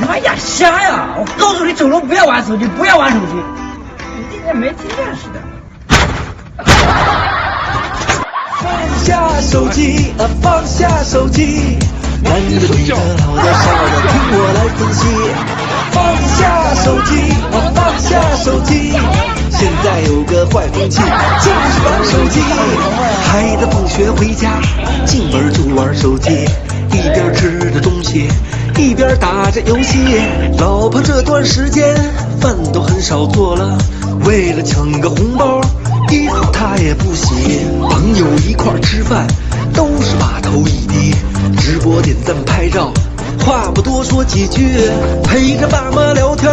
妈呀瞎呀！我告诉你，走路不要玩手机，不要玩手机。你今天没听见似的。放下手机，放下手机，男的女的老的少的，听我来分析。放下手机，放下手机，现在有个坏风气，就是玩手机。孩子放学回家，进门就玩手机，一边吃着东西，一边打着游戏。老婆这段时间饭都很少做了，为了抢个红包，衣服她也不洗。朋友一块吃饭，都是把头一低，直播点赞拍照，话不多说几句，陪着爸妈聊天，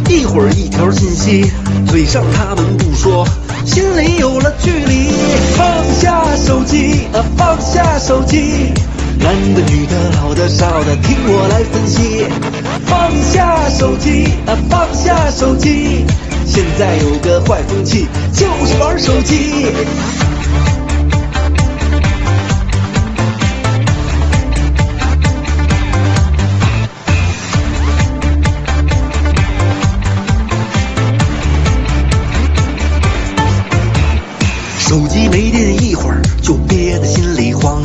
一会儿一条信息，嘴上他们不说，心里有了距离。放下手机，放下手机，男的女的老的少的，听我来分析。放下手机，放下手机，现在有个坏风气，就是玩手机。手机没电一会儿就憋得心里慌，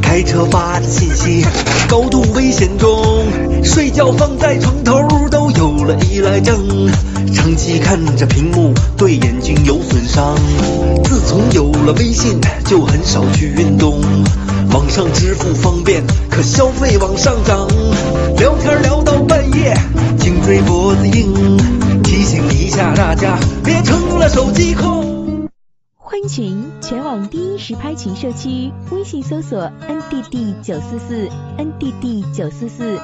开车发着信息，高度危险中，睡觉放在床头都有了依赖症，长期看着屏幕对眼睛有损伤。自从有了微信就很少去运动，网上支付方便，可消费往上涨，聊天聊到半夜，颈椎脖子硬，提醒一下大家别成了手机控。欢群，全网第一实拍群社区，微信搜索 NDD 944 NDD 944，